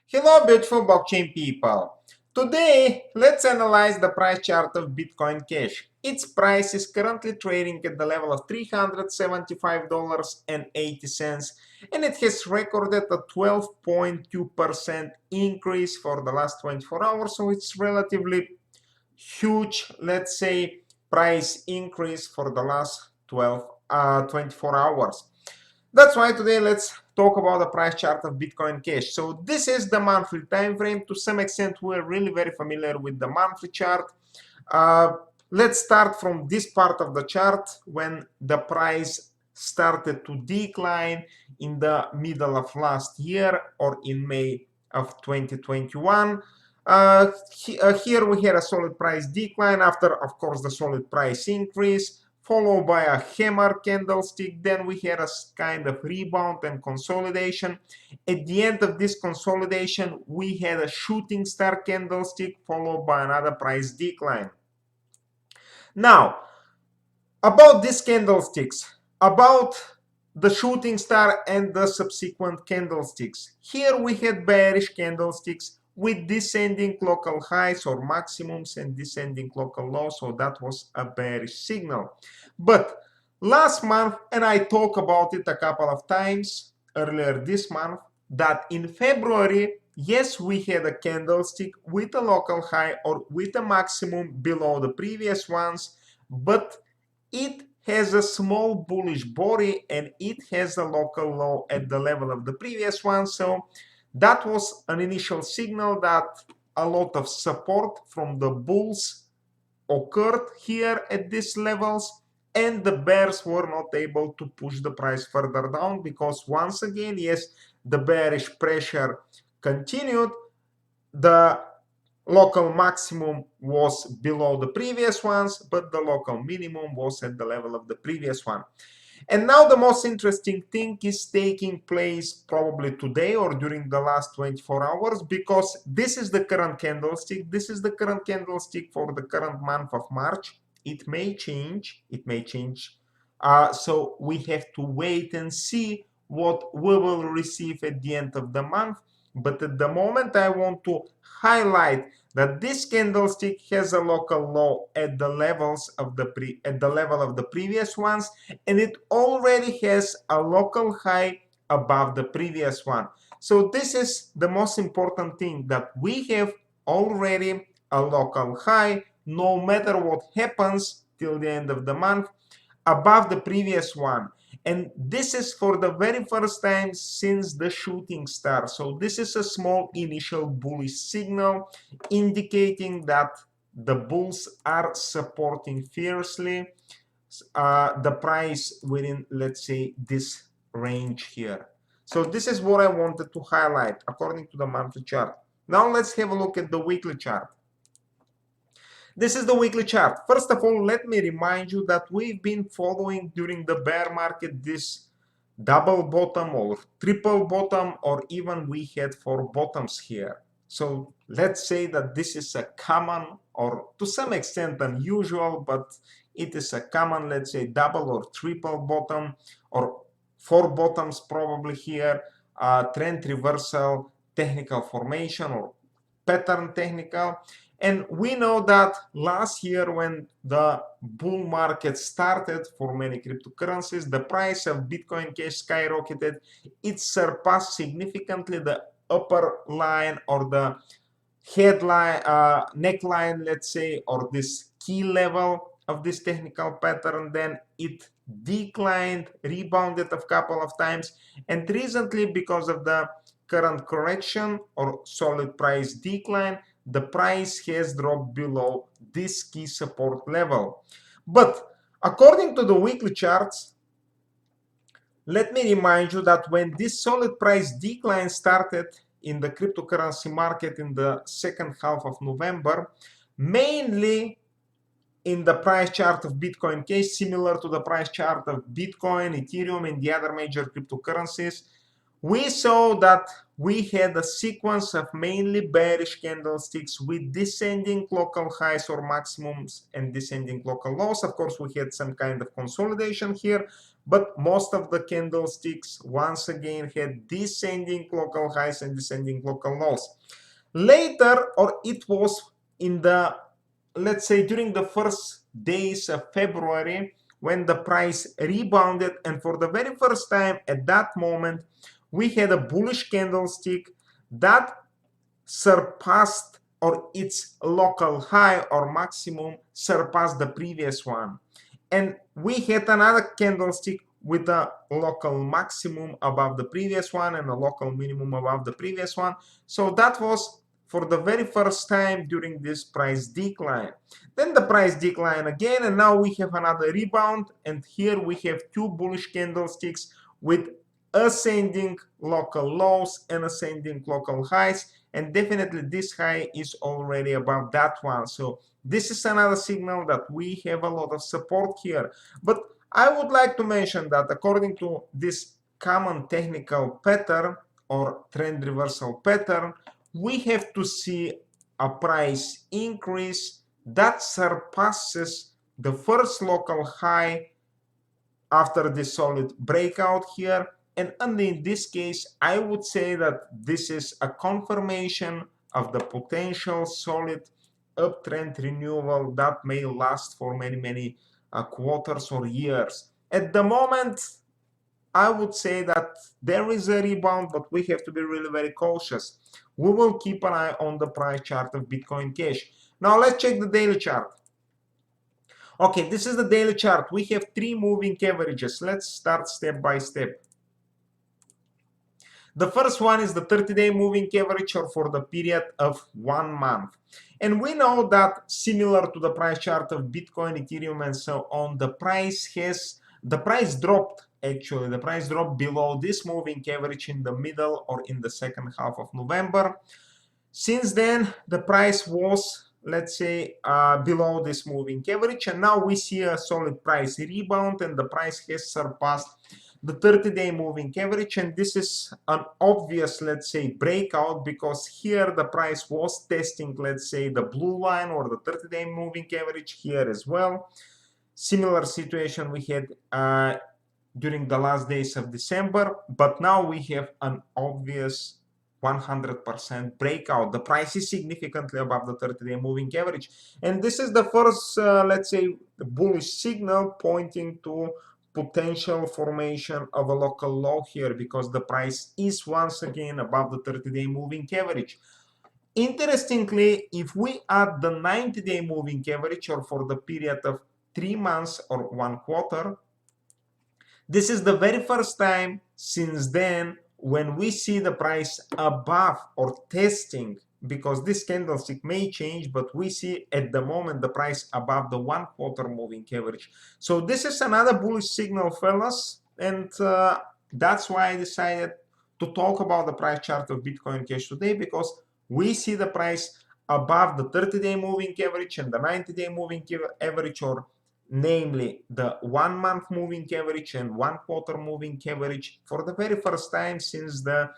Hello beautiful blockchain people. Today let's analyze the price chart of Bitcoin Cash. Its price is currently trading at the level of $375.80 and it has recorded a 12.2% increase for the last 24 hours, so it's relatively huge, let's say, price increase for the last 24 hours. That's why today let's talk about the price chart of Bitcoin Cash. So this is the monthly time frame. To some extent, we're really very familiar with the monthly chart. Let's start from this part of the chart when the price started to decline in the middle of last year or in May of 2021. Here we had a solid price decline after, of course, the solid price increase, followed by a hammer candlestick. Then we had a kind of rebound and consolidation. At the end of this consolidation, we had a shooting star candlestick followed by another price decline. Now, about these candlesticks, about the shooting star and the subsequent candlesticks. Here we had bearish candlesticks with descending local highs or maximums and descending local lows, so that was a bearish signal. But last month, and I talked about it a couple of times earlier this month, that in February, yes, we had a candlestick with a local high or with a maximum below the previous ones, but it has a small bullish body and it has a local low at the level of the previous one. So that was an initial signal that a lot of support from the bulls occurred here at these levels, and the bears were not able to push the price further down because once again, yes, the bearish pressure continued. The local maximum was below the previous ones, but the local minimum was at the level of the previous one. And now the most interesting thing is taking place probably today or during the last 24 hours, because this is the current candlestick. This is the current candlestick for the current month of March. It may change. It may change. So we have to wait and see what we will receive at the end of the month. But at the moment, I want to highlight that this candlestick has a local low at the levels of the level of the previous ones, and it already has a local high above the previous one. So this is the most important thing, that we have already a local high, no matter what happens till the end of the month, above the previous one. And this is for the very first time since the shooting star. So this is a small initial bullish signal indicating that the bulls are supporting fiercely the price within, let's say, this range here. So this is what I wanted to highlight according to the monthly chart. Now let's have a look at the weekly chart. This is the weekly chart. First of all, let me remind you that we've been following during the bear market this double bottom or triple bottom, or even we had 4 bottoms here. So let's say that this is a common, or to some extent unusual, but it is a common, let's say, double or triple bottom, or 4 bottoms probably here, trend reversal, technical formation, or pattern technical. And we know that last year when the bull market started for many cryptocurrencies, the price of Bitcoin Cash skyrocketed. It surpassed significantly the upper line or the headline, neckline, let's say, or this key level of this technical pattern. Then it declined, rebounded a couple of times, and recently, because of the current correction or solid price decline, the price has dropped below this key support level. But according to the weekly charts, let me remind you that when this solid price decline started in the cryptocurrency market in the second half of November, mainly in the price chart of Bitcoin Cash, similar to the price chart of Bitcoin, Ethereum, and the other major cryptocurrencies, we saw that we had a sequence of mainly bearish candlesticks with descending local highs or maximums and descending local lows. Of course, we had some kind of consolidation here, but most of the candlesticks once again had descending local highs and descending local lows. Later, or it was in the, let's say, during the first days of February, when the price rebounded, and for the very first time at that moment, we had a bullish candlestick that surpassed, or its local high or maximum surpassed the previous one. And we had another candlestick with a local maximum above the previous one and a local minimum above the previous one. So that was for the very first time during this price decline. Then the price decline again, and now we have another rebound, and here we have two bullish candlesticks with ascending local lows and ascending local highs, and definitely this high is already above that one. So this is another signal that we have a lot of support here. But I would like to mention that according to this common technical pattern or trend reversal pattern, we have to see a price increase that surpasses the first local high after the solid breakout here. And only in this case, I would say that this is a confirmation of the potential solid uptrend renewal that may last for many quarters or years. At the moment, I would say that there is a rebound, but we have to be really very cautious. We will keep an eye on the price chart of Bitcoin Cash. Now let's check the daily chart. Okay, this is the daily chart. We have three moving averages. Let's start step by step. The first one is the 30-day moving average, or for the period of 1 month. And we know that similar to the price chart of Bitcoin, Ethereum, and so on, the price dropped. Actually, the price dropped below this moving average in the middle or in the second half of November. Since then, the price was, let's say, below this moving average, and now we see a solid price rebound, and the price has surpassed the 30-day moving average, and this is an obvious, let's say, breakout, because here the price was testing, let's say, the blue line or the 30-day moving average here as well. Similar situation we had during the last days of December, but now we have an obvious 100% breakout. The price is significantly above the 30-day moving average, and this is the first, let's say, bullish signal pointing to potential formation of a local low here, because the price is once again above the 30-day moving average. Interestingly, if we add the 90-day moving average, or for the period of 3 months or 1 quarter, this is the very first time since then when we see the price above or testing, because this candlestick may change, but we see at the moment the price above the 1 quarter moving average. So this is another bullish signal, fellas, and that's why I decided to talk about the price chart of Bitcoin Cash today, because we see the price above the 30-day moving average and the 90-day moving average, or namely the 1 month moving average and 1 quarter moving average, for the very first time since the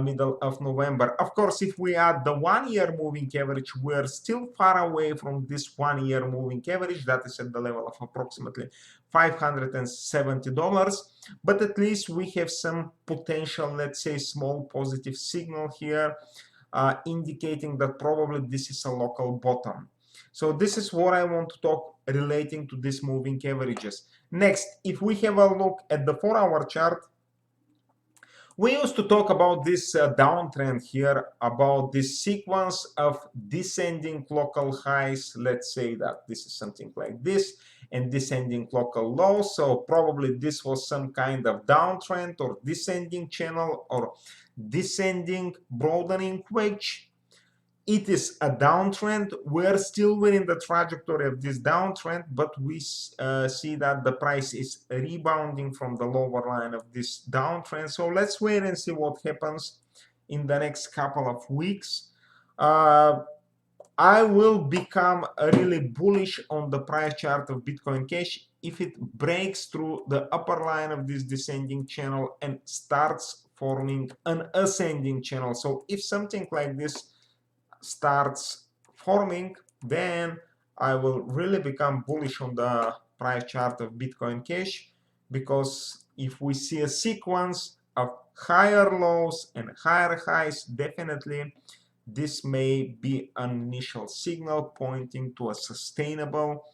middle of November. Of course, if we add the 1 year moving average, we're still far away from this 1 year moving average. That is at the level of approximately $570, but at least we have some potential, let's say, small positive signal here, indicating that probably this is a local bottom. So this is what I want to talk relating to these moving averages. Next, if we have a look at the 4-hour chart, we used to talk about this downtrend here, about this sequence of descending local highs. Let's say that this is something like this, and descending local lows. So probably this was some kind of downtrend or descending channel or descending broadening wedge. It is a downtrend. We're still within the trajectory of this downtrend, but we see that the price is rebounding from the lower line of this downtrend. So let's wait and see what happens in the next couple of weeks. I will become really bullish on the price chart of Bitcoin Cash if it breaks through the upper line of this descending channel and starts forming an ascending channel. So if something like this starts forming, then I will really become bullish on the price chart of Bitcoin Cash, because if we see a sequence of higher lows and higher highs, definitely this may be an initial signal pointing to a sustainable,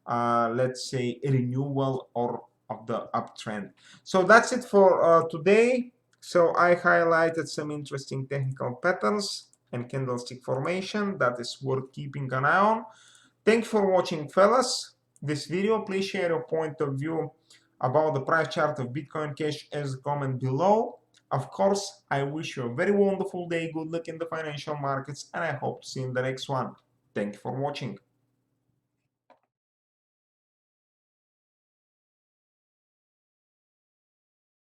let's say, renewal or of the uptrend. So that's it for today. So I highlighted some interesting technical patterns and candlestick formation that is worth keeping an eye on. Thanks for watching, fellas, this video. Please share your point of view about the price chart of Bitcoin Cash as a comment below. Of course, I wish you a very wonderful day, good luck in the financial markets, and I hope to see you in the next one. Thank you for watching.